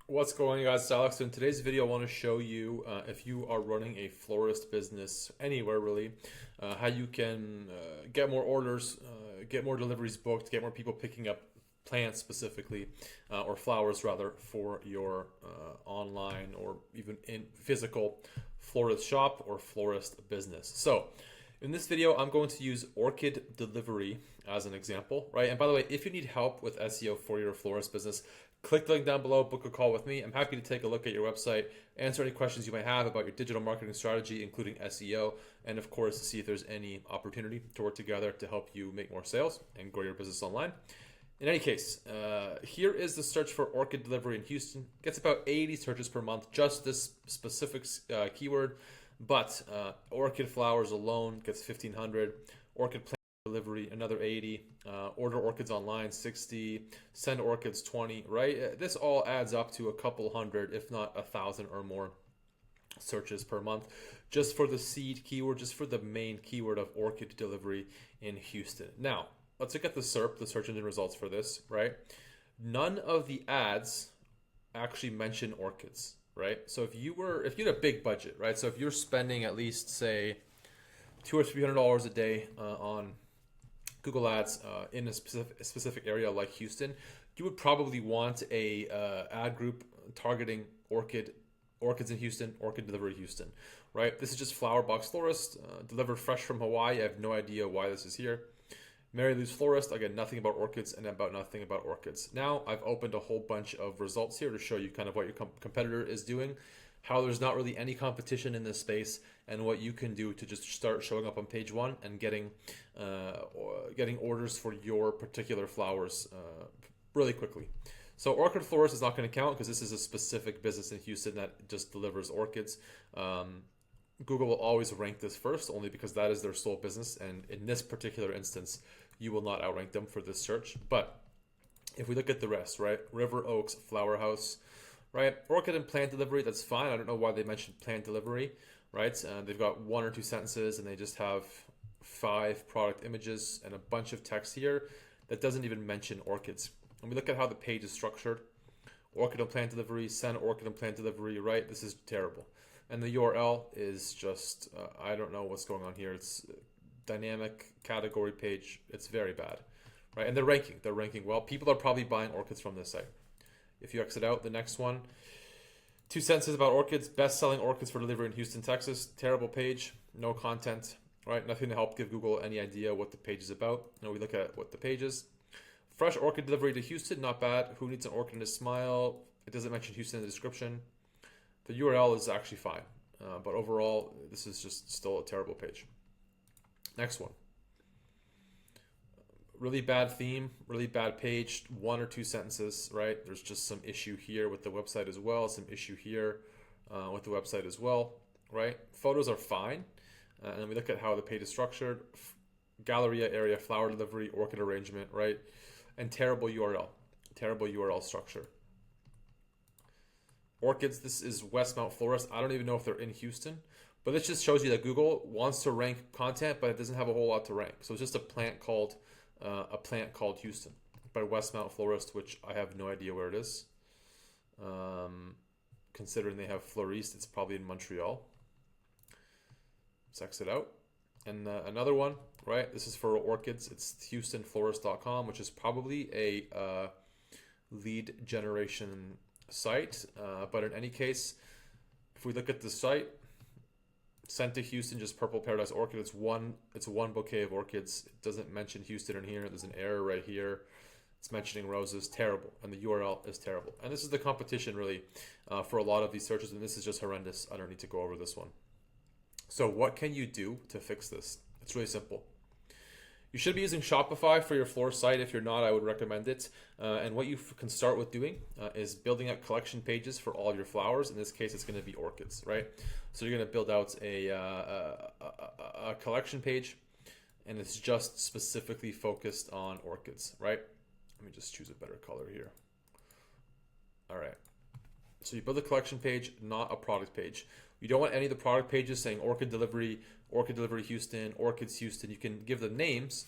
What's going on, guys? It's Alex. In today's video, I want to show you if you are running a florist business anywhere really, how you can get more orders, get more deliveries booked, get more people picking up plants specifically, or flowers rather, for your online or even in physical florist shop or florist business. So in this video, I'm going to use orchid delivery as an example, right? And by the way, if you need help with SEO for your florist business, click the link down below, book a call with me. I'm happy to take a look at your website, answer any questions you might have about your digital marketing strategy, including SEO, and of course, see if there's any opportunity to work together to help you make more sales and grow your business online. In any case, here is the search for orchid delivery in Houston. Gets about 80 searches per month, just this specific keyword. But orchid flowers alone gets 1,500. Orchid plant delivery, another 80. Order orchids online, 60. Send orchids, 20. Right? This all adds up to a couple hundred, if not 1,000 or more searches per month, just for the seed keyword, just for the main keyword of orchid delivery in Houston. Now, let's look at the SERP, the search engine results for this, right? None of the ads actually mention orchids, right? So if you had a big budget, right? So if you're spending at least say $200 or $300 a day on Google Ads in a specific area like Houston, you would probably want a ad group targeting orchids in Houston, orchid delivery Houston, right? This is just Flower Box Florist, delivered fresh from Hawaii. I have no idea why this is here. Mary Lou's Florist, again, nothing about orchids and about nothing about orchids. Now, I've opened a whole bunch of results here to show you kind of what your competitor is doing, how there's not really any competition in this space, and what you can do to just start showing up on page one and getting orders for your particular flowers really quickly. So orchid florist is not going to count because this is a specific business in Houston that just delivers orchids. Google will always rank this first only because that is their sole business, and in this particular instance you will not outrank them for this search. But if we look at the rest, right? River Oaks Flower House, right? Orchid and plant delivery, that's fine. I don't know why they mentioned plant delivery, right? They've got 1 or 2 sentences and they just have 5 product images and a bunch of text here that doesn't even mention orchids. And we look at how the page is structured. Orchid and plant delivery, send orchid and plant delivery, right? This is terrible. And the URL is just, I don't know what's going on here. It's dynamic category page. It's very bad, right? And they're ranking well. People are probably buying orchids from this site. If you exit out, the next one, 2 sentences about orchids, best-selling orchids for delivery in Houston, Texas. Terrible page, no content, right? Nothing to help give Google any idea what the page is about. Now we look at what the page is. Fresh orchid delivery to Houston, not bad. Who needs an orchid in a smile? It doesn't mention Houston in the description. The URL is actually fine, but overall, this is just still a terrible page. Next one. Really bad theme, really bad page, 1 or 2 sentences, right? There's just some issue here with the website as well, some issue here with the website as well, right? Photos are fine, and then we look at how the page is structured. Galleria area, flower delivery, orchid arrangement, right? And terrible URL structure. Orchids, this is Westmount Florist. I don't even know if they're in Houston, but this just shows you that Google wants to rank content, but it doesn't have a whole lot to rank. So it's just a plant called Houston by Westmount Florist, which I have no idea where it is. Considering they have Florists, it's probably in Montreal. Let's exit out. And another one, right? This is for orchids. It's HoustonFlorist.com, which is probably a lead generation site, but in any case, if we look at the site, sent to Houston, just purple paradise orchid, it's one bouquet of orchids. It doesn't mention Houston in here. There's an error right here. It's mentioning roses. Terrible. And the URL is terrible. And this is the competition really for a lot of these searches, and this is just horrendous. I don't need to go over this one. So what can you do to fix this? It's really simple. You should be using Shopify for your florist site. If you're not, I would recommend it. And what you can start with doing is building out collection pages for all your flowers. In this case, it's going to be orchids, right? So you're going to build out a collection page, and it's just specifically focused on orchids, right? Let me just choose a better color here. All right. So you build a collection page, not a product page. You don't want any of the product pages saying orchid delivery Houston, orchids Houston. You can give them names,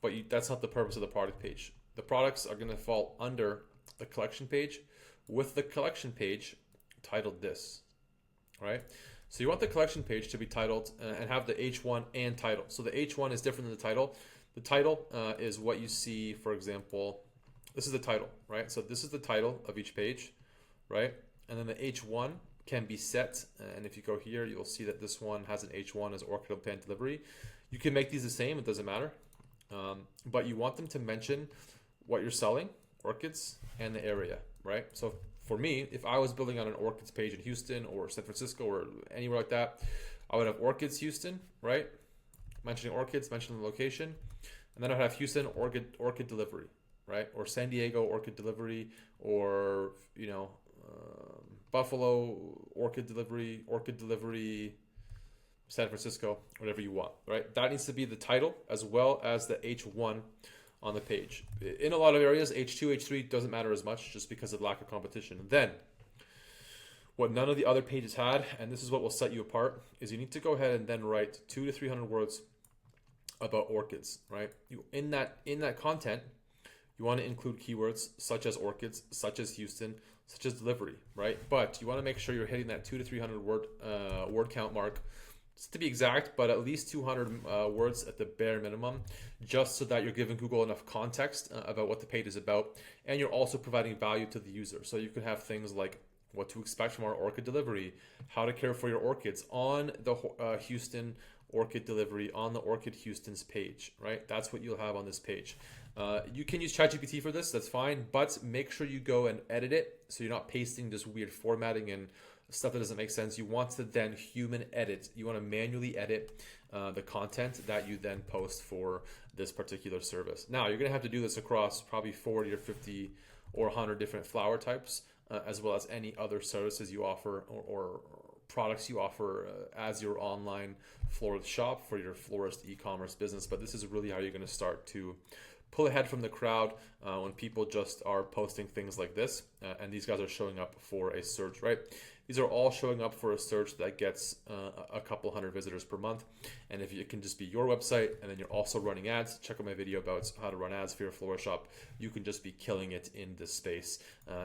but that's not the purpose of the product page. The products are going to fall under the collection page, with the collection page titled this, right? So you want the collection page to be titled and have the H1 and title. So the H1 is different than the title. The title is what you see, for example, this is the title, right? So this is the title of each page, right? And then the H1 can be set. And if you go here, you'll see that this one has an H1 as orchid plant delivery. You can make these the same, it doesn't matter. But you want them to mention what you're selling, orchids, and the area, right? So for me, if I was building on an orchids page in Houston or San Francisco or anywhere like that, I would have orchids Houston, right? Mentioning orchids, mentioning the location. And then I'd have Houston orchid delivery, right? Or San Diego orchid delivery, or, Buffalo orchid delivery, San Francisco, whatever you want, right? That needs to be the title as well as the H1 on the page. In a lot of areas, H2, H3 doesn't matter as much just because of lack of competition. Then, what none of the other pages had, and this is what will set you apart, is you need to go ahead and then write 200 to 300 words about orchids, right? In that content, you want to include keywords such as orchids, such as Houston, such as delivery, right? But you want to make sure you're hitting that 200 to 300 word count mark, just to be exact, but at least 200 words at the bare minimum, just so that you're giving Google enough context about what the page is about, and you're also providing value to the user. So you can have things like what to expect from our orchid delivery, how to care for your orchids on the Houston orchid delivery, on the Orchid Houston's page, right? That's what you'll have on this page. You can use ChatGPT for this, that's fine, but make sure you go and edit it so you're not pasting this weird formatting and stuff that doesn't make sense. You want to then human edit. You want to manually edit the content that you then post for this particular service. Now, you're going to have to do this across probably 40 or 50 or 100 different flower types, as well as any other services you offer or products you offer as your online florist shop for your florist e-commerce business. But this is really how you're going to start to pull ahead from the crowd when people just are posting things like this, and these guys are showing up for a search, right? These are all showing up for a search that gets a couple hundred visitors per month. And if it can just be your website and then you're also running ads, check out my video about how to run ads for your florist shop. You can just be killing it in this space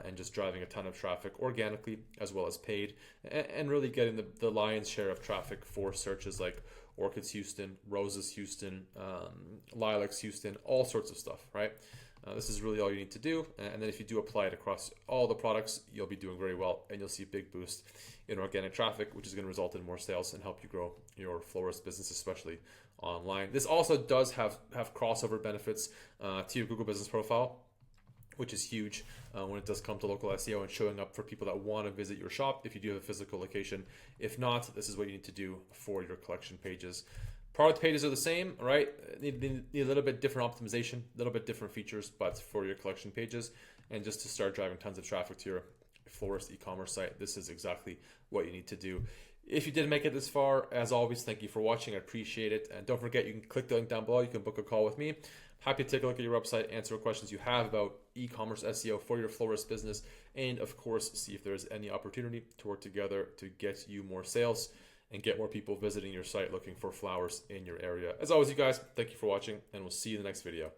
and just driving a ton of traffic organically as well as paid, and really getting the lion's share of traffic for searches like Orchids Houston, Roses Houston, Lilacs Houston, all sorts of stuff, right? This is really all you need to do. And then if you do apply it across all the products, you'll be doing very well, and you'll see a big boost in organic traffic, which is going to result in more sales and help you grow your florist business, especially online. This also does have crossover benefits to your Google business profile, which is huge when it does come to local SEO and showing up for people that want to visit your shop if you do have a physical location. If not, this is what you need to do for your collection pages. Product pages are the same, right? Need a little bit different optimization, a little bit different features, but for your collection pages and just to start driving tons of traffic to your florist e-commerce site, this is exactly what you need to do. If you did make it this far, as always, thank you for watching. I appreciate it. And don't forget, you can click the link down below. You can book a call with me. Happy to take a look at your website, answer questions you have about e-commerce SEO for your florist business, and of course, see if there's any opportunity to work together to get you more sales and get more people visiting your site looking for flowers in your area. As always, you guys, thank you for watching, and we'll see you in the next video.